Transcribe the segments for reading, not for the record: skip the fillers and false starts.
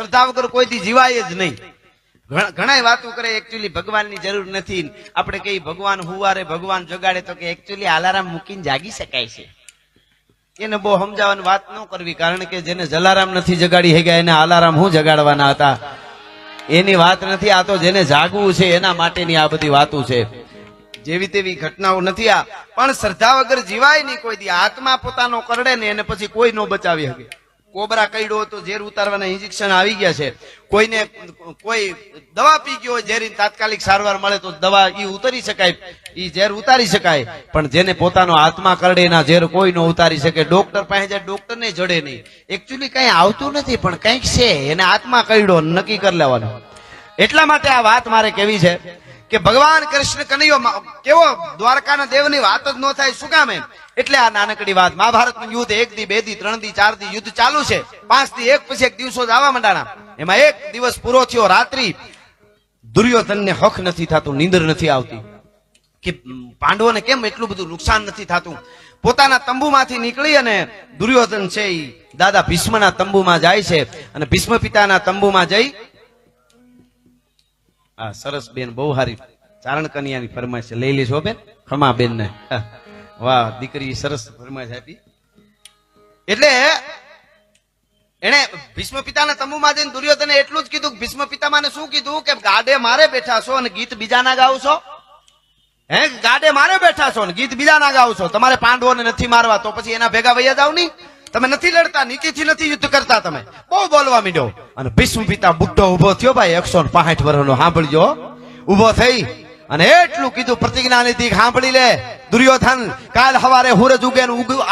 શ્રદ્ધા વગર કોઈ દી જીવાય જ નહીં. ઘણા વાતો કરે એકચ્યુઅલી ભગવાનની જરૂર નથી. આપણે કઈ ભગવાન હુવારે ભગવાન જગાડે તો કે એકચ્યુઅલી અલાર્મ મૂકીને જાગી શકાય છે. એને બહુ સમજાવવાની વાત ન કરવી, કારણ કે જેને જલારામ નથી જગાડી શક્યા એને અલાર્મ હું જગાડવાના હતા, એની વાત નથી. આ તો જેને જાગવું છે એના માટેની આ બધી વાતો છે. જેવી તેવી ઘટનાઓ નથી આ, પણ શ્રદ્ધા વગર જીવાય નહીં કોઈ દી. આત્મા પોતાનો કરડે ને એને પછી કોઈ ન બચાવી શકે. કોબરા કઈડો તો ઝેર ઉતારવાના ઇન્જેક્શન આવી ગયા છે. કોઈને કોઈ દવા પી ગયો હોય ઝેરી, તાત્કાલિક સારવાર મળે તો દવા ઈ ઉતારી શકાય, ઈ ઝેર ઉતારી શકાય. પણ જેને પોતાનો આત્મા કરડે એના ઝેર કોઈ ન ઉતારી શકે. ડોક્ટર પાસે જાય, ડોક્ટર ને જડે નહીં. એકચ્યુઅલી કઈ આવતું નથી, પણ કઈક છે, એને આત્મા કઈડો નક્કી કરી લેવાનું. એટલા માટે આ વાત મારે કેવી છે કે ભગવાન કૃષ્ણ કનૈયો કેવો દ્વારકાના દેવની વાત જ ન થાય. શું કામ એમ? એટલે આ નાનકડી વાત. મહાભારતનું યુદ્ધ 1 દી 2 દી 3 દી 4 દી યુદ્ધ ચાલુ છે. 5 દી એક પછી એક દિવસો જવા માંડાણા. એમાં એક દિવસ પૂરો થયો, રાત્રિ. દુર્યોધનને હક નથી થતું, નીંદર નથી આવતી કે પાંડવોને કેમ એટલું બધું નુકસાન નથી થતું. પોતાના તંબુમાંથી નીકળી અને દુર્યોધન છે એ દાદા ભીષ્મના તંબુમાં જાય છે અને ભીષ્મ પિતાના તંબુમાં જઈ આ સરસ બેન બહુ સારી ચારણ કન્યાની ફરમાઈશ લઈ લેશો બેન, ખમા બેન ને. વાહ દીકરી, સરસ ફરમાઈશ આપી. એટલે એને ભીષ્મ પિતાના તંબુમાં જઈને દુર્યોધને એટલું જ કીધું. ભીષ્મ પિતામાને શું કીધું કે ગાડે મારે બેઠા છો અને ગીત બીજાના ગાવ છો. હે, ગાડે મારે બેઠા છો ને ગીત બીજાના ગાવ છો. તમારે પાંડવોને નથી મારવા તો પછી એના ભેગા વૈયા જાવ નહીં. તમે નથી લડતા, નીતિથી નથી યુદ્ધ કરતા, તમે બહુ બોલવા માંડ્યો. અને ભીષ્મ પિતા બુઢો ઉભો થયો ભાઈ, 165 વર્ષનો. સાંભળજો, ઉભો થઈ અને એટલું કીધું, પ્રતિજ્ઞા લીધી, સાંભળી લે દુર્યોધન. કાલ હવારે સૂરજ ઉગે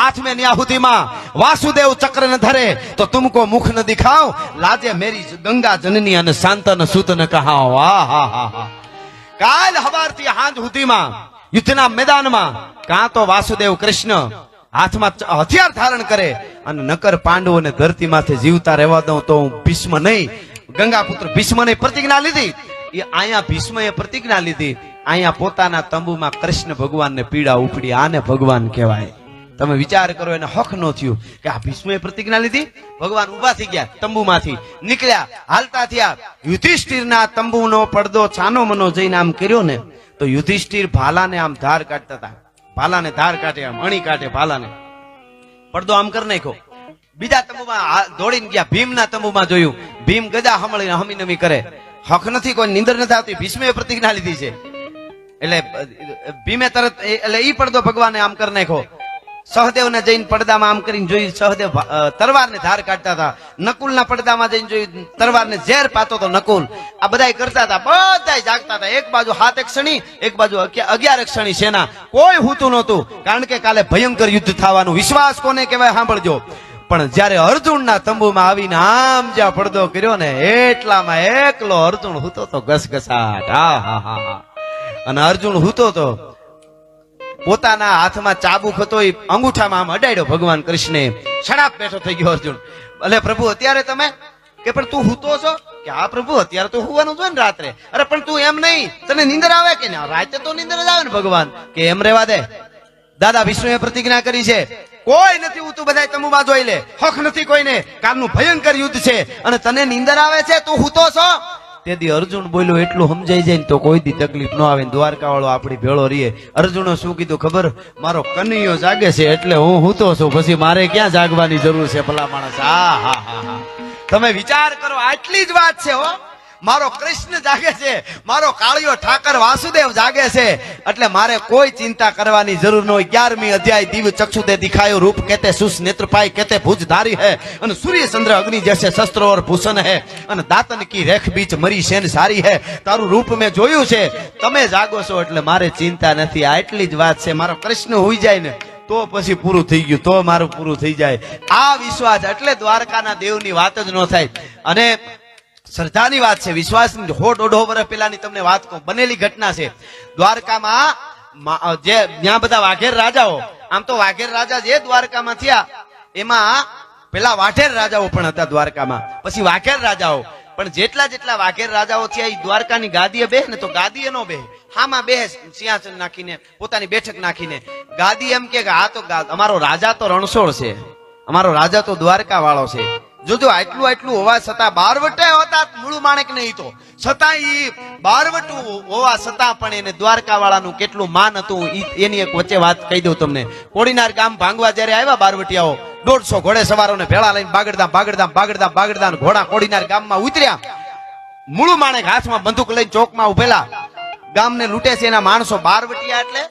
આઠમે ન્યાહુતિમાં વાસુદેવ ચક્ર ન ધરે તો તુમકો મુખ ન દિખાવ, લાજે મેરી ગંગા જનની અને શાંતન સૂતન કહાવ. વાહ હા હા હા. કાલ હવારથી હાંજ સુધીમાં યુદ્ધના મેદાનમાં કાં તો વાસુદેવ કૃષ્ણ હાથમાં હથિયાર ધારણ કરે અને નકર પાંડવોને ધરતી માથે જીવતા રહેવા દઉં તો હું ભીષ્મ નહીં, ગંગા પુત્ર ભીષ્મને પ્રતિજ્ઞા લીધી. એ અહીંયા ભીષ્મએ પ્રતિજ્ઞા લીધી, અહીંયા પોતાના તંબુમાં કૃષ્ણ ભગવાનને પીડા ઉપડી. આને ભગવાન કહેવાય. તમે વિચાર કરો, એને હક ન થયું કે આ ભીષ્મએ પ્રતિજ્ઞા લીધી. ભગવાન ઉભા થઈ ગયા, તંબુમાંથી નીકળ્યા, હાલતા થયા. યુધિષ્ઠિરના તંબુનો પડદો છાનો મનો જઈને આમ કર્યો ને તો યુધિષ્ઠિર ભાલાને આમ ધાર કાઢતા હતા. ભાલાને ધાર કાઢે, આમ અણી કાઢે ભાલાને. પડદો આમ કરી નાખ્યો. બીજા તંબુમાં દોડીને ગયા, ભીમના તંબુમાં જોયું. ભીમ ગદા હમળીને હમી નમી કરે. હક નથી, કોઈ નીંદર નથી આવતી. ભીષ્મે પ્રતિજ્ઞા લીધી છે એટલે ભીમે તરત એટલે ઈ પડદો ભગવાને આમ કરી નાખ્યો. સહદેવને જઈને પડદામાં આમ કરીને જોયું, સહદેવ તરવારને ધાર કાઢતા હતા. નકુલના પડદામાં જઈને જોયું, તરવારને ઝેર પાતો તો નકુલ. આ બધા કરતા હતા, બધા જાગતા હતા. એક બાજુ 7 ક્ષણી, એક બાજુ 11 ક્ષણી સેના. કોઈ હોતું નહોતું, કારણ કે કાલે ભયંકર યુદ્ધ થવાનું. વિશ્વાસ કોને કહેવાય સાંભળજો. પણ જયારે અર્જુનના તંબુમાં આવીને આમ જ્યાં પડદો કર્યો ને એટલામાં એકલો અર્જુન હૂતો તો ઘસઘસાટ. હા હા હા હા. અને અર્જુન હૂતો તો પોતાના હાથમાં ચાબુક હતો, એ અંગૂઠામાં આમ અડાડ્યો ભગવાન કૃષ્ણે. શરાબ બેઠો થઈ ગયો અર્જુન. ભલે પ્રભુ અત્યારે તમે કે પણ તું હૂતો છો કે હા પ્રભુ અત્યારે તો હોવાનું જોઈએ ને રાત્રે. અરે પણ તું એમ નહીં, તને નીંદર આવે કે ના? રાતે તો નીંદર જ આવે ને ભગવાન કે એમ રેવા દે. દાદા વિષ્ણુએ પ્રતિજ્ઞા કરી છે, કોઈ નથી ઉતું, બધા તંબુમાં જોઈ લે. હક નથી કોઈને, કાલનું ભયંકર યુદ્ધ છે અને તને નીંદર આવે છે, તું હૂતો છો. તેથી અર્જુન બોલ્યો એટલું સમજાઈ જાય ને તો કોઈ દી તકલીફ ન આવે. દ્વારકા વાળો આપણી ભેળો રહીએ. અર્જુને શું કીધું ખબર? મારો કનૈયો જાગે છે એટલે હું હૂતો છું, પછી મારે ક્યાં જાગવાની જરૂર છે ભલા માણસ. હા હા હા હા. તમે વિચાર કરો, આટલી જ વાત છે હો. મારો કૃષ્ણ જાગે છે, મારો કાળિયો ઠાકર વાસુદેવ જાગે છે, એટલે મારે કોઈ ચિંતા કરવાની જરૂર ન હોય. 11મી અધ્યાય દિવ્ય ચક્ષુ તે દિખાયો રૂપ કેતે સુસ નેત્ર પાય કેતે ભુજ ધારી है અને સૂર્ય ચંદ્ર અગ્નિ जैसे शस्त्र और भूषण है અને દાતન કી રેખ બીચ મરી શેન સારી है. તારું રૂપ મેં જોયું છે, તમે જાગો છો એટલે મારે ચિંતા નથી. આટલી જ વાત છે. મારો કૃષ્ણ હોઈ જાય ને તો પછી પૂરું થઈ ગયું, તો મારું પૂરું થઈ જાય. આ વિશ્વાસ એટલે દ્વારકાના દેવની વાત જ ન થાય. અને શ્રદ્ધાની વાત છે, વિશ્વાસની. 150 વર્ષ પહેલાની તમને વાત કહું, બનેલી ઘટના છે. દ્વારકામાં જે ત્યાં બધા વાઘેર રાજાઓ, આમ તો વાઘેર રાજા જે દ્વારકામાં થયા એમાં પેલા વાઢેર રાજાઓ પણ હતા દ્વારકામાં, પછી વાઘેર રાજાઓ. પણ જેટલા વાઘેર રાજાઓ થયા એ દ્વારકાની ગાદીએ બેહ ને તો ગાદીએ નો બેહ, હામાં બેહ સિંહાસન નાખીને, પોતાની બેઠક નાખીને. ગાદી એમ કે આ તો અમારો રાજા તો રણછોડ છે, અમારો રાજા તો દ્વારકા વાળો છે. જોજો આટલું આટલું હોવા છતાં બારવટા હતા મૂળ માણેક નહીં તો છતાં ઈ બારવટું હોવા છતાં પણ એને દ્વારકા વાળાનું કેટલું માન હતું એની એક વચ્ચે વાત કહી દઉં તમને. કોડીનાર ગામ ભાંગવા જયારે આવ્યા બારવટિયાઓ 150 ઘોડે સવારોને ભેળા લઈને બાગડદામ ઘોડા કોડીનાર ગામમાં ઉતર્યા. મૂળ માણેક હાથમાં બંદૂક લઈને ચોકમાં ઉભેલા ગામને લૂંટે છે એના માણસો. બારવટિયા એટલે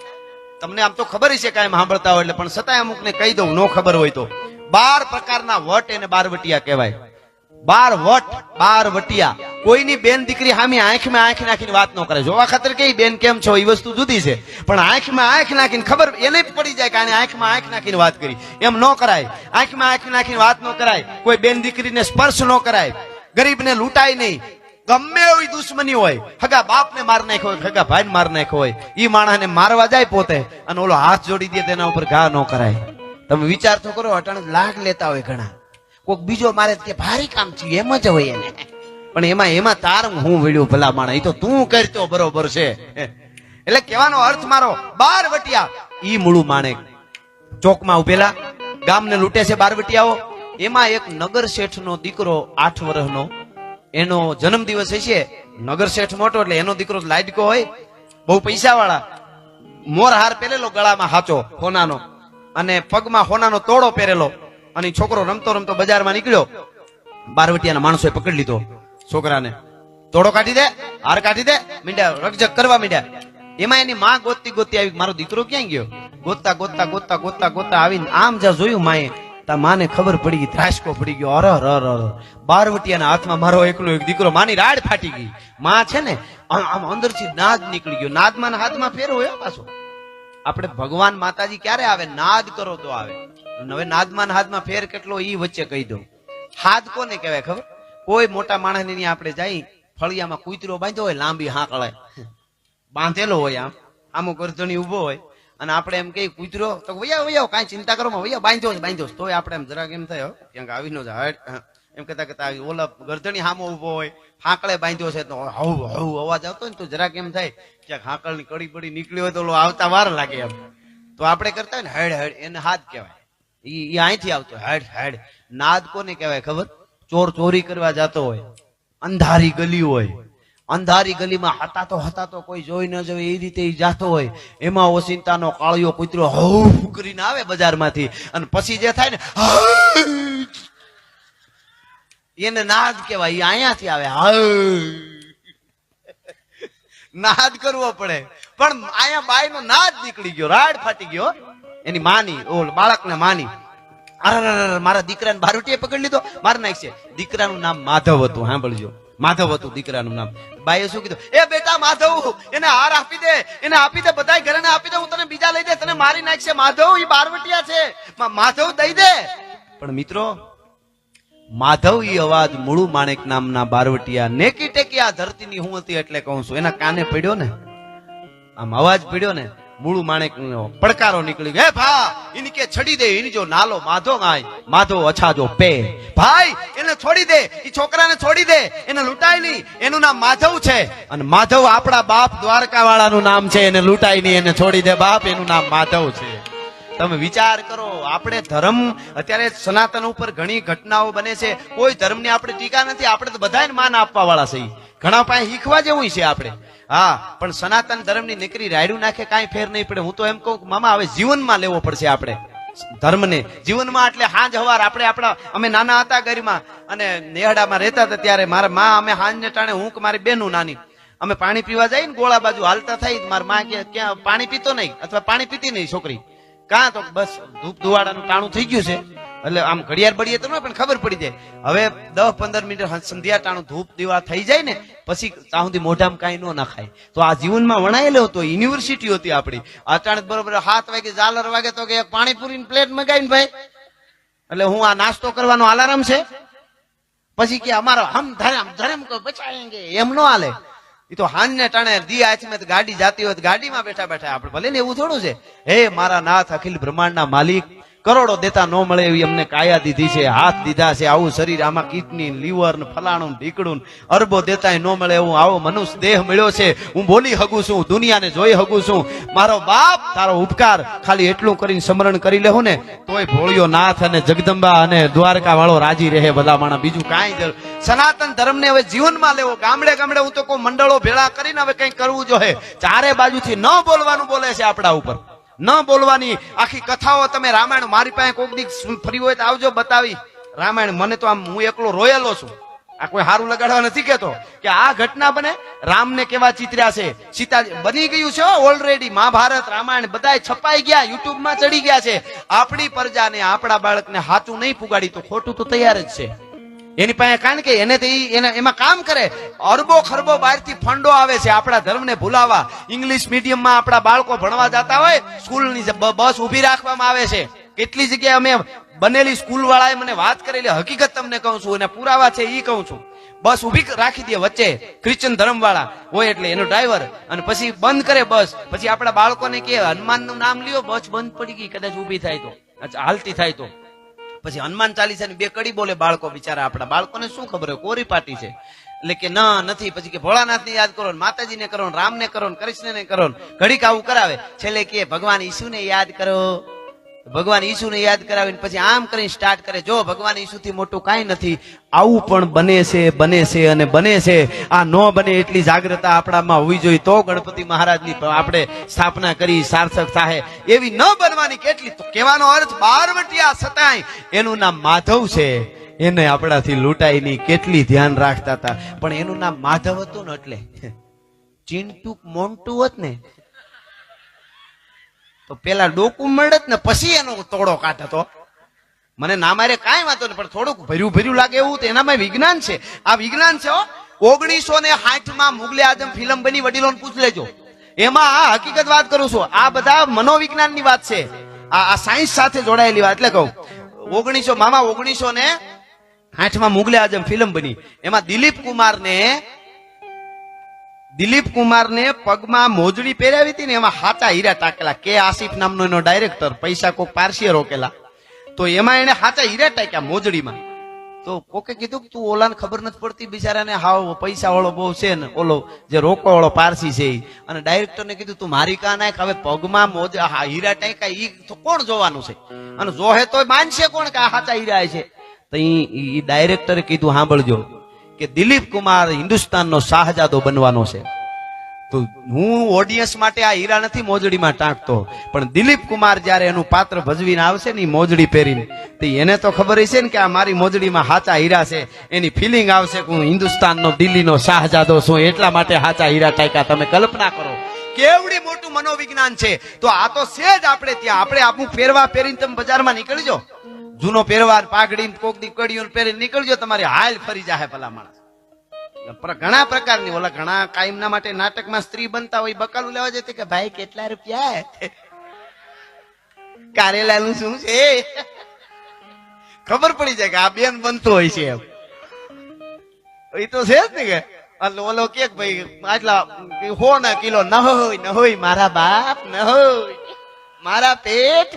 તમને આમ તો ખબર છે કાંઈ સાંભળતા હોય એટલે, પણ છતાંય અમુકને કહી દઉં નો ખબર હોય તો 12 પ્રકારના વટ એને બારવટિયા કહેવાય. 12 વટ બારવટિયા. કોઈની બેન દીકરી સામે આંખમાં આંખ નાખીને વાત ન કરે. જોવા ખાતર કઈ બેન કેમ છો એ વસ્તુ જુદી છે, પણ આંખમાં આંખ નાખીને ખબર એને પડી જાય કે આને આંખમાં આંખ નાખીને વાત કરી, એમ ન કરાય. આંખમાં આંખ નાખીને વાત ન કરાય. કોઈ બેન દીકરીને સ્પર્શ ન કરાય. ગરીબને લૂંટાય નહીં. ગમે એવી દુશ્મની હોય, હગા બાપને માર નાખ્યો હોય, હગા ભાઈને માર નાખ્યો હોય, ઈ માણસને મારવા જાય પોતે અને ઓલો હાથ જોડી દે તેના ઉપર ઘા ન કરાય. તમે વિચાર તો કરો, અટાણે લાગ લેતા હોય ઘણા, કોઈક બીજો મારે કે ભારી કામ થયું એમ જ હોય એને, પણ એમાં તાર હું વળ્યું ભલા માણસ, એ તો તું કરતો બરોબર છે. એટલે કહેવાનો અર્થ મારો બારવટિયા ઈ મૂળું માણેક ચોકમાં ઉભેલા ગામને લૂંટે છે બારવટિયાઓ. એમાં એક નગર શેઠનો દીકરો 8 વર્ષનો, એનો જન્મ દિવસ હશે. નગર શેઠ મોટો એટલે એનો દીકરો લાડકો હોય, બહુ પૈસા વાળા. મોરહાર પહેરેલો ગળામાં હાચો હોનાનો અને પગમાં હોનાનો તોડો પહેરેલો, અને છોકરો રમતો રમતો બજારમાં નીકળ્યો. બારવટિયાના માણસોએ પકડી લીધો છોકરાને. તોડો કાઢી દે, હાર કાઢી દે, મીંડ્યા રકજક કરવા મીંડ્યા. એમાં એની માં ગોતતી આવી, મારો દીકરો ક્યાં ગયો? ગોતતા આવીને આમ જ્યાં જોયું માએ, તા માને ખબર પડી ગઈ, ત્રાસકો પડી ગયો. અર બારવટિયાના હાથમાં મારો એકલો એક દીકરો. માની રાડ ફાટી ગઈ. માં છે ને આમ અંદરથી નાદ નીકળી ગયો. નાદમાં હાથમાં ફેર હોય પાછો. આપણે ભગવાન માતાજી ક્યારે આવે? નાદ કરો તો આવે. હવે નાદમાં હાથમાં ફેર કેટલો ઈ વચ્ચે કહી દઉં. હાથ કોને કહેવાય ખબર? કોઈ મોટા માણસની આપણે જાય, ફળિયામાં કૂતરો બાંધ્યો હોય, લાંબી હાંકળે બાંધેલો હોય, આમો ગરદણી ઉભો હોય, અને આપણે એમ કઈ કૂતરો તો વૈયા કાંઈ ચિંતા કરો વૈયા બાંધ્યો તોય આપણે એમ જરાક એમ થાય ક્યાંક આવી ન જાય એમ કહેતા ઓલા ગરદણી હામો ઉભો હોય, હાંકળે બાંધ્યો છે તો હવ અવાજ આવતો ને તો જરાક એમ થાય ક્યાંક હાંકળની કડી પડી નીકળી હોય તો આવતા વાર લાગે એમ. તો આપણે કરતા હોય ને હેડ હેડ, એને હાથ કહેવાય. ઈ અહીંથી આવતો હેડ હેડ. નાદ કોને કહેવાય ખબર? ચોર ચોરી કરવા જતો હોય, અંધારી ગલી હોય, અંધારી ગલીમાં હતાતો કોઈ જોઈ ન જોઈ એ રીતે જાતો હોય, એમાં ઓસિંતાનો કાળિયો કૂતરો હવ કરીને આવે બજારમાંથી, અને પછી જે થાય ને એને નાદ કહેવાય. એ અહીંયાથી આવે, નાદ કરવો પડે. પણ અહીંયા બાઈનો નાદ નીકળી ગયો, રાડ ફાટી ગયો. એની માની ઓલ બાળકને માની મારા દીકરાને બારવટીએ પકડી લીધો, માર નાખશે. દીકરાનું નામ માધવ હતું, સાંભળજો, માધવ હતું દીકરાનું નામ. બાઈએ શું કીધું? એ બેટા માધવ, એને હાર આપી દે, એને આપી દે, બધા ઘરે આપી દે, હું તને બીજા લઈ દે, તને મારી નાખશે. માધવ એ બારવટિયા છે, માધવ દઈ દે. પણ મિત્રો, માધવ ઈ અવાજ મૂળું માણેક નામના બારવટિયા નેકી ટેકી આ ધરતીની હું હતી એટલે કહું છું. એના કાને પડ્યો ને, આમ અવાજ પડ્યો ને, મૂળું માણેક પડકારો નીકળી ગયો, હે ભા એની કે છડી દે, એની જો નાલો માધો ગાય, માધો અછાજો પે. ભાઈ એને છોડી દે, એ છોકરાને છોડી દે, એને લૂંટાય નહીં. એનું નામ માધવ છે, અને માધવ આપણા બાપ દ્વારકા વાળાનું નામ છે. એને લૂંટાય નહીં, એને છોડી દે બાપ, એનું નામ માધવ છે. તમે વિચાર કરો, આપણે ધર્મ અત્યારે સનાતન ઉપર ઘણી ઘટનાઓ બને છે. કોઈ ધર્મની આપણે ટીકા નથી, આપણે તો બધાને માન આપવા વાળા છે. ઘણા પાસે શીખવા જેવું છે આપણે. હા, પણ સનાતન ધર્મની નીકળી રાયડું નાખે કાંઈ ફેર નહીં પડે. હું તો એમ કહું મામા, હવે જીવનમાં લેવો પડશે આપણે ધર્મને. જીવનમાં એટલે હાંજ હવાર આપણે અમે નાના હતા ગરીમાં અને નેહડામાં રહેતા હતા ત્યારે મારા માં, અમે હાંજને ટાણે, હું કે મારી બેનું નાની, અમે પાણી પીવા જઈએ ને ગોળા બાજુ હાલતા થઈ, મારી માં કે ક્યાં પાણી પીતો નહીં અથવા પાણી પીતી નહીં છોકરી, કાં તો બસ ધૂપ ધુવાડાનું ટાણું થઈ ગયું છે. એટલે આમ ઘડિયાળ બળીએ તો પણ ખબર પડી જાય. હવે 10-15 મિનિટ સંધ્યા ટાણું ધૂપ દીવા થઈ જાય ને પછી ત્યાં સુધી મોઢામાં કાંઈ ન નાખાય. તો આ જીવનમાં વણાયેલો હતો, યુનિવર્સિટી હતી આપણી. અચાનક બરોબર 7 વાગે ઝાલર વાગે તો કે એક પાણીપુરીની પ્લેટ મગાવીને ભાઈ, એટલે હું આ નાસ્તો કરવાનો અલાર્મ છે, પછી કે અમારો હમ ધર્મ કો બચાએંગે, એમ ન હાલે. એ તો હાંજને ટાણે દી હાથમાં ગાડી જાતી હોય ગાડીમાં બેઠા બેઠા આપણે ભલે ને એવું થોડું છે. હે મારા નાથ, અખિલ બ્રહ્માંડના માલિક, કરોડો દેતા ન મળે એવી અમને કાયા દીધી છે, હાથ દીધા છે, આવું શરીર, આમાં કિડની, લીવર ને ફલાણું ઢીકડું, અરબો દેતા ન મળે એવું આવો મનુષ્ય દેહ મળ્યો છે. હું બોલી હગું છું, દુનિયાને જોઈ હગું છું. મારો બાપ તારો ઉપકાર ખાલી એટલું કરીને સ્મરણ કરી લેવું ને તોય ભોળિયો નાથ અને જગદંબા અને દ્વારકા વાળો રાજી રહે બધા માણસ. બીજું કાંઈ જરૂર. સનાતન ધર્મને હવે જીવનમાં લેવો. ગામડે ગામડે હું તો કોઈ મંડળો ભેળા કરીને હવે કંઈક કરવું જોઈએ. ચારે બાજુથી ન બોલવાનું બોલે છે આપણા ઉપર, ન બોલવાની આખી કથાઓ. તમે રામાયણ મારી પાસે કોઈક દી ફરી હોય તો આવજો બતાવી રામાયણ. મને તો આમ હું એકલો રોયેલો છું. આ કોઈ હારું લગાડવા નથી કેતો કે આ ઘટના બને. રામને કેવા ચિત્ર્યા છે, સીતા બની ગયું છે ઓલરેડી. મહાભારત રામાયણ બધા છપાઈ ગયા, યુટ્યુબમાં ચડી ગયા છે. આપણી પ્રજાને આપણા બાળકને હાચું નહીં પુગાડી તો ખોટું તો તૈયાર જ છે એની પાસે. કારણ કે એને એમાં કામ કરે. અરબો ખરબો બહારથી ફંડો આવે છે આપણા ધર્મને ભૂલાવા. ઇંગ્લિશ મીડિયમમાં આપણા બાળકો ભણવા જતા હોય, સ્કૂલની બસ ઉભી રાખવામાં આવે છે. કેટલી જગ્યાએ અમે બનેલી સ્કૂલ વાળાએ મને વાત કરેલી, હકીકત તમને કહું છું અને પુરાવા છે એ કહું છું. બસ ઉભી રાખી દે વચ્ચે, ક્રિશ્ચન ધર્મ વાળા હોય એટલે એનો ડ્રાઈવર, અને પછી બંધ કરે બસ. પછી આપણા બાળકોને કે હનુમાનનું નામ લ્યો, બસ બંધ પડી ગઈ, કદાચ ઉભી થાય તો, હાલતી થાય તો. પછી હનુમાન ચાલીસાની 2 કડી બોલે બાળકો. બિચારા આપણા બાળકોને શું ખબર હોય, કોરી પાટી છે એટલે કે ના નથી. પછી કે ભોળાનાથને યાદ કરો, માતાજીને કરો, રામને કરો, કૃષ્ણને કરો, ઘડીક આવું કરાવે. છેલ્લે કે ભગવાન ઈસુને યાદ કરો. ભગવાન ઈસુને યાદ કરાવીને પછી આમ કરીને સ્ટાર્ટ કરે. જો ભગવાન ઈસુથી મોટું કાંઈ નથી. આવું પણ બને છે, બને છે અને બને છે. આ ન બને એટલી જાગ્રતા આપણામાં હોવી જોઈએ તો ગણપતિ મહારાજની આપણે સ્થાપના કરી સાર્થક થાય. એવી ન બનવાની કેટલી. તો કહેવાનો અર્થ બારવટિયા છતાંય એનું નામ માધવ છે. એને આપણાથી લૂંટાઈ નહીં. કેટલી ધ્યાન રાખતા હતા. પણ એનું નામ માધવ હતું ને એટલે ચીંટુ મોન્ટુ હોત ને તો પેલા ડોકું મળત ને પછી એનો તોડો કાઢતો. મને ના મારે કાંઈ વાંધો નહીં, પણ થોડુંક ભર્યું લાગે એવું તો એનામાં વિજ્ઞાન છે. આ વિજ્ઞાન છે. 1960 મુગલે આઝમ ફિલ્મ બની, વડીલોને પૂછ લેજો. એમાં આ હકીકત વાત કરું છું. આ બધા મનોવિજ્ઞાનની વાત છે, આ સાયન્સ સાથે જોડાયેલી વાત. એટલે કહું 1960 મુગલે આઝમ ફિલ્મ બની. એમાં દિલીપ કુમારને પગમાં મોજડી પહેરાવી હતી ને એમાં હાચા હીરા ટાકેલા. કે આસિફ નામનો એનો ડાયરેક્ટર, પૈસા કોક પારસીએ રોકેલા, તો એમાં એને હાચા હીરા ટાક્યા મોજડીમાં. તો કોકે કીધું કે તું ઓલાને ખબર નથી પડતી, બિચારાને હાવ પૈસા વાળો બહુ છે ને, ઓલો જે રોકો વાળો પારસી છે. અને ડાયરેક્ટરને કીધું તું મારી કા નાખ, હવે પગમાં હીરા ટાક્યા ઈ તો કોણ જોવાનું છે, અને જોહે તો માનશે કોણ કે આ હાચા હીરા છે. તો ઈ ડાયરેક્ટરે કીધું સાંભળજો કે દિલીપ કુમાર હિન્દુસ્તાનનો શાહજાદો બનવાનો છે. તો હું ઓડિયન્સ માટે આ હીરા નથી મોજડીમાં ટાંકતો, પણ દિલીપ કુમાર જયારે એનું પાત્ર ભજવીને આવશે ને મોજડી પહેરીને, તો એને તો ખબર હશે ને કે આ મારી મોજડીમાં હાચા હીરા છે. એની ફિલિંગ આવશે કે હું હિન્દુસ્તાનનો, દિલ્હીનો શાહજાદો છું, એટલા માટે હાચા હીરા ટાંક્યા. તમે કલ્પના કરો કેવડી મોટું મનોવિજ્ઞાન છે. તો આ તો છે જ આપણે ત્યાં. આપણે આપણું પહેરવા પહેરીને તમે બજારમાં નીકળજો, જૂનો પહેરવાર પાઘડી કોક દી કડીઓ પહેરીને નીકળજો, તમારી હાલ ફરી જાય ભલા માણસ. ઘણા પ્રકારની ઓલા ઘણા કાયમના માટે નાટકમાં સ્ત્રી બનતા હોય, બકાલું લેવા જતી કે ભાઈ કેટલા રૂપિયા, કારેલાનું શું છે, ખબર પડી જાય કે આ બેન બનતો હોય છે એમ. એ તો છે જ ને કે ઓલો કે ભાઈ આટલા 100 કિલો ન હોય મારા બાપ, ન હોય મારા પેટ.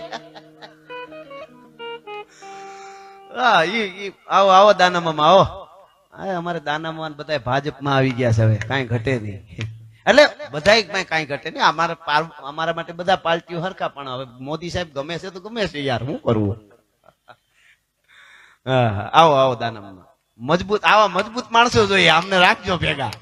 આવો આવો દાનામાં આવો. અમારે દાનામાં બધા ભાજપમાં આવી ગયા છે, હવે કાંઈ ઘટે નહીં. એટલે બધા કાંઈ ઘટે નહીં. અમારા માટે બધા પાર્ટીઓ હરખા, પણ હવે મોદી સાહેબ ગમે છે તો ગમે છે યાર, શું કરવું. આવો આવો દાનામાં મજબૂત, આવા મજબૂત માણસો જોઈએ, અમને રાખજો ભેગા.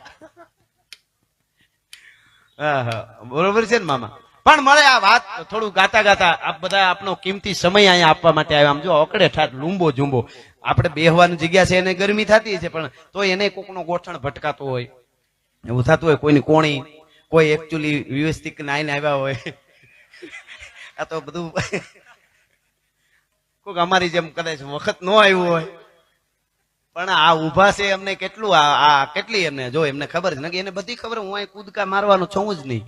બરોબર છે ને મામા. પણ મળે આ વાત થોડું ગાતા ગાતા આપ બધા આપનો કિંમતી સમય અહીંયા આપવા માટે આવ્યા. આમ જો અકડે ઠાઠ લૂંબો ઝૂંબો આપણે બેહવાની જગ્યા છે, એને ગરમી થતી છે, પણ તોય એને કોકનો ગોઠણ ભટકાતો હોય, એવું થતું હોય. કોઈની કોણી, કોઈ એકચ્યુઅલી વ્યવસ્થિત નાઈને આવ્યા હોય. આ તો બધું કોઈક અમારી જેમ કદાચ વખત ન આવ્યું હોય, પણ આ ઉભા છે એમને કેટલું આ કેટલી એમને જો એમને ખબર છે ને, એને બધી ખબર. હું અહીં કૂદકા મારવાનું છું જ નહીં.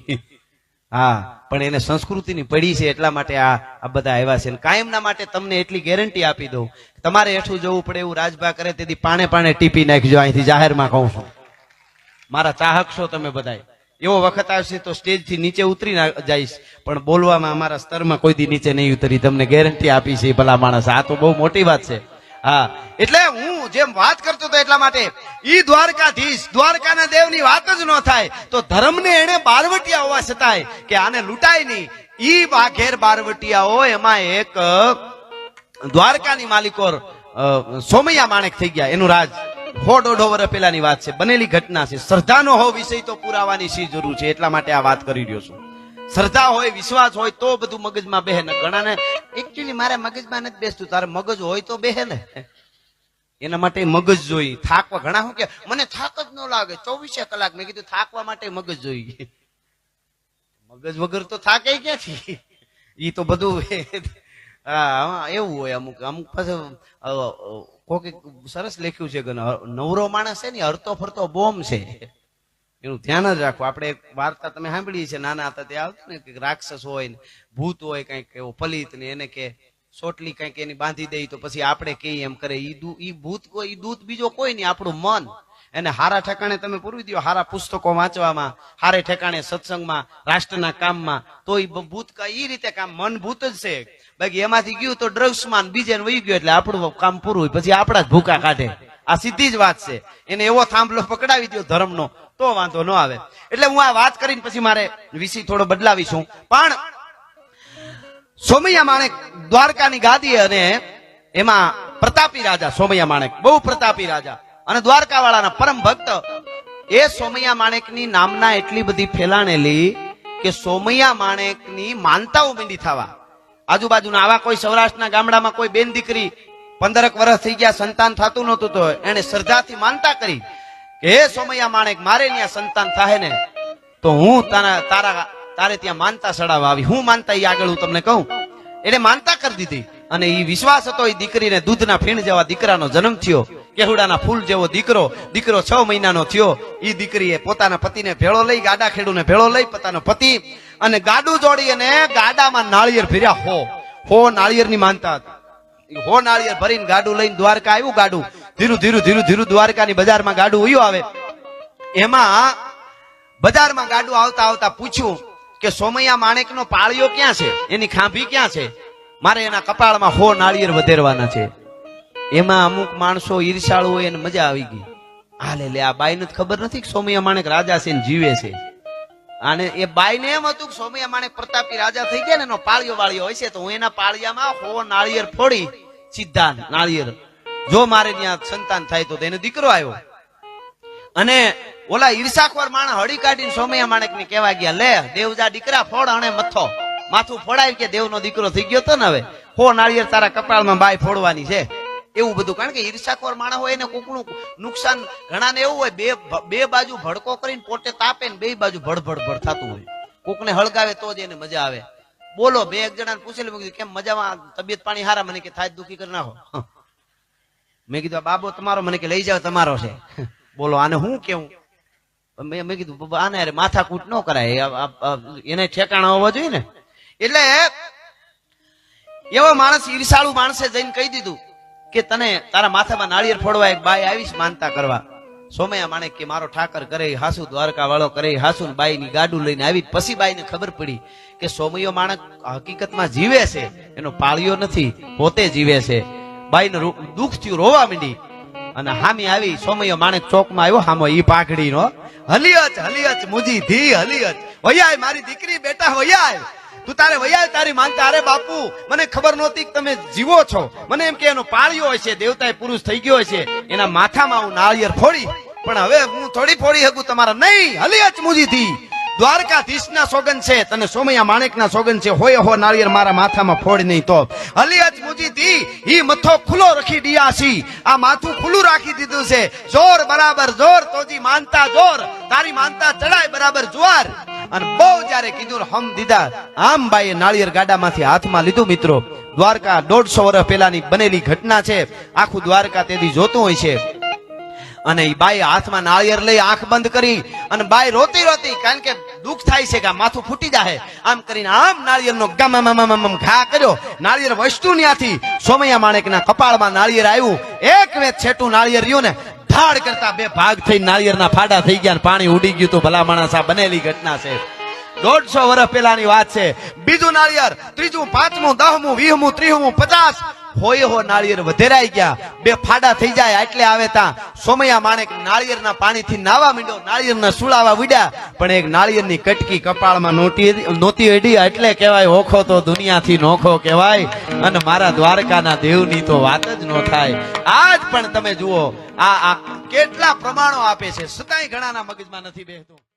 હા, પણ એને સંસ્કૃતિની પડી છે એટલા માટે આ બધા આવ્યા છે. કાયમના માટે તમને એટલી ગેરંટી આપી દઉં, તમારે હેઠું જવું પડે એવું રાજભા કરે તેથી પાણે પાણે ટીપી નાખજો. અહીંથી જાહેરમાં કહું છું, મારા ચાહક છો તમે બધા. એવો વખત આવશે તો સ્ટેજ થી નીચે ઉતરી જઈશ, પણ બોલવામાં અમારા સ્તરમાં કોઈ દી નીચે નહીં ઉતરી, તમને ગેરંટી આપી છે ભલા માણસ. આ તો બહુ મોટી વાત છે. હા, એટલે હું જેમ વાત કરતો હતો એટલા માટે ઈ દ્વારકાધીશ, દ્વારકાના દેવની વાત જ ન થાય તો ધર્મને એને બારવટિયા હોવા છતાંય કે આને લૂંટાય નહીં, ઈ ઘેર બારવટિયા હોય એમાં એક દ્વારકાની માલિકોર સોમૈયા માણેક થઈ ગયા. એનું રાજ 100-150 વર્ષ પહેલાની વાત છે, બનેલી ઘટના છે. શ્રદ્ધાનો હો વિષય તો પુરાવાની શી જરૂર છે, એટલા માટે આ વાત કરી રહ્યો છું. શ્રદ્ધા હોય, વિશ્વાસ હોય તો બધું મગજમાં બેહે ને. ઘણાને એકચ્યુઅલી મારે મગજમાં નથી બેસતું, તારે મગજ હોય તો બેહે ને. એના માટે મગજ જોઈ. થાકવા ઘણા શું કે મને થાક જ ન લાગે 24 કલાક. મેં કીધું થાકવા માટે મગજ જોઈએ. મગજ વગર તો થાકે ક્યાંથી? ઈ તો બધું એવું હોય. અમુક પાછું કોકે સરસ લખ્યું છે કે નવરો માણસ છે ને હરતો ફરતો બોમ્બ છે, એનું ધ્યાન જ રાખવું. આપણે એક વાર્તા તમે સાંભળી છે, નાના હતા ત્યાં આવતું ને કે રાક્ષસ હોય ને ભૂત હોય કઈક એવો પલિત ને એને કે સોટલી કઈક એની બાંધી દઈ તો પછી આપણે કહીએ એમ કરે. ઈ ભૂત કોઈ, ઈ દૂત બીજો કોઈ નહીં, આપણું મન. એને હારા ઠેકાણે તમે પૂરવી દો, હારા પુસ્તકો વાંચવામાં, હારે ઠેકાણે સત્સંગમાં, રાષ્ટ્રના કામમાં, તો ઈ ભૂત ઈ રીતે કામ, મન ભૂત જ છે. બાકી એમાંથી ગયું તો ડ્રગ્સમાં બીજે વહી ગયું એટલે આપણું કામ પૂરું, પછી આપણા જ ભૂકા કાઢે. આ સીધી જ વાત છે. એને એવો થાંભલો પકડાવી દો ધર્મનો તો વાંધો ન આવે. એટલે હું આ વાત કરીને પછી મારે વિષય થોડો બદલાવીશું. પણ સોમૈયા માણેક દ્વારકાની ગાદી, અને એમાં પ્રતાપી રાજા સોમૈયા માણેક, બહુ પ્રતાપી રાજા અને દ્વારકા વાળાના પરમ ભક્ત. એ સોમૈયા માણેકની નામના એટલી બધી ફેલાણેલી કે સોમૈયા માણેકની માનતાઓ મીંડી થવા. આજુબાજુના આવા કોઈ સૌરાષ્ટ્રના ગામડામાં કોઈ બેન દીકરી 15 વર્ષ થઈ ગયા સંતાન થતું નહોતું તો એને શ્રદ્ધાથી માનતા કરી કે હે સોમૈયા માણેક, મારે ત્યાં સંતાન થાય ને તો હું તારે ત્યાં માનતા ચડાવવા આવી. હું માનતા એ આગળ હું તમને કહું. એને માનતા કરી દીધી અને એ વિશ્વાસ હતો. એ દીકરીને દૂધના ફીણ જેવા દીકરાનો જન્મ થયો, કેહુડાના ફૂલ જેવો દીકરો 6 મહિનાનો થયો. એ દીકરીએ પોતાના પતિને ભેળો લઈ, ગાડા ખેડૂને ભેળો લઈ, પોતાનો પતિ અને ગાડું જોડી અને ગાડામાં નાળિયેર ભર્યા. હો નાળિયેરની માનતા હતી. હો નાળિયેર ભરીને ગાડું લઈને દ્વારકા આવ્યું. ગાડું ધીરું દ્વારકાની બજારમાં ગાડું ઉયું આવે. એમાં બજારમાં ગાડું આવતા આવતા પૂછ્યું કે સોમૈયા માણેકનો પાળિયો ક્યાં છે, એની ખાંભી ક્યાં છે, મારે એના કપાળમાં 100 નાળિયેર વધેરવાના છે. એમાં અમુક માણસો ઈર્ષાળુ હોય એને મજા આવી ગઈ. હાલે લે, આ બાઈને ખબર નથી કે સોમૈયા માણેક રાજા છે ને જીવે છે. અને એ બાઈને એમ હતું કે સોમૈયા માણેક પ્રતાપી રાજા થઈ ગયા ને એનો પાળિયો વાળિયો હોય છે તો હું એના પાળિયામાં 100 નાળિયેર ફોડી, સીધા નાળિયેર, જો મારે ત્યાં સંતાન થાય તો એને દીકરો આવ્યો. અને ઓલા ઈર્ષાખોર માણસ હળી કાઢીને સોમૈયા માણેક ને કહેવા ગયા, લે દેવજા દીકરા ફોડ, અને માથું ફોડાય કે દેવનો દીકરો થઈ ગયો તો ને, હવે 100 નાળિયેર તારા કપાળમાં બાય ફોડવાની છે. એવું બધું. કારણ કે ઈર્ષાખોર માણસ હોય એને કોકનું નુકસાન, ઘણાને એવું હોય બે બાજુ ભડકો કરીને પોતે તાપે ને બે બાજુ ભડ થતું હોય. કોકને હળગાવે તો જ એને મજા આવે. બોલો, 2 જણાને પૂછેલું કેમ મજામાં, તબિયત પાણી હારા? મને કે થાય દુખી કરી નાખો. મેં કીધું બાબો તમારો? મને કે લઈ જાવ તમારો છે. બોલો આને હું કેવું? મેં કીધું આને અરે માથાકૂટ ન કરાય, એને ઠેકાણા હોવા જોઈએ ને. એટલે એવો માણસ, ઈર્ષાળુ માણસે જઈને કહી દીધું કે તને તારા માથામાં નાળિયેર ફોડવા એક બાઈ આવીશ માનતા કરવા. સોમૈયા માણેક કે મારો ઠાકર કરે હાસુ, દ્વારકા વાળો કરે હાસુ. બાઈ ની ગાડું લઈને આવી. પછી બાઈ ને ખબર પડી કે સોમૈયો માણેક હકીકતમાં જીવે છે, એનો પાળિયો નથી, પોતે જીવે છે. બાઈ ને દુઃખ થયું, રોવા માંડી અને હામી આવી. સોમૈયો માણેક ચોકમાં આવ્યો, હામો ઈ પાઘડી નો હલિયચ મુજી ધી હલિયચ, વૈયાય મારી દીકરી, બેટા વૈયાય, તું તારે વૈયાય તારી માનતા. અરે બાપુ, મને ખબર નહોતી કે તમે જીવો છો. મને એમ કે એનો પાળિયો હોય છે, દેવતા પુરુષ થઈ ગયો છે, એના માથામાં હું નાળિયેર ફોડી, પણ હવે હું થોડી ફોડી શકું તમારા નહીં. હલિયચ મુજી ધી, દ્વારકાધીશના સોગન છે, તને સોમૈયા માણેકના સોગન છે, હોય નાળિયેર મારા માથામાં ફોડ નહીં તો. હલિયચ મુજી ધી, ઈ મથો ખુલ્લો રાખી દિયાસી, આ માથું ખુલ્લું રાખી દીધું છે. જોર બરાબર જોર, તોજી માનતા જોર, તારી માનતા ચડાય બરાબર જુવાર. અને બહુ જયારે કીધું હમ દીધા, આમ બાઈએ નાળિયેર ગાડામાંથી હાથમાં લીધું. મિત્રો, દ્વારકા 150 વર્ષ પહેલાની બનેલી ઘટના છે. આખું દ્વારકા તેથી જોતું હોય છે. અને એ બાઈ હાથમાં નાળિયેર લઈ આંખ બંધ કરી અને બાઈ રોતી કારણ કે દુઃખ થાય છે કે માથું ફૂટી જાય. આમ કરીને આમ નાળિયેરનો ગમ ઘા કર્યો. નાળિયેર વસ્તુ ત્યાંથી સોમૈયા માણેકના કપાળમાં નાળિયેર આવ્યું. એક વેત છેટું નાળિયેર રહ્યું ને ધડાધડ કરતા બે ભાગ થઈ નાળિયેરના ફાડા થઈ ગયા ને પાણી ઉડી ગયું તો ભલા માણસ આ બનેલી ઘટના છે 150 વર્ષ પહેલાની વાત છે બીજું નાળિયેર ત્રીજું પાંચમું 10મું 20મું 30મું 50 હોય હો નાળિયેર વધેરાઈ ગયા બે ફાડા થઈ જાય એટલે આવે તા સોમૈયા માણેક નાળિયેરના પાણીથી નાવા માંડ્યો નાળિયેરના સુલાવા વિડ્યા પણ એક નાળિયેરની કટકી કપાળમાં નોતી અડી એટલે કહેવાય ઓખો તો દુનિયાથી નોખો કહેવાય અને મારા દ્વારકાના દેવની તો વાત જ ન થાય આજ પણ તમે જુઓ આ કેટલા પ્રમાણો આપે છે છતાંય ઘણાના મગજમાં નથી બેસતું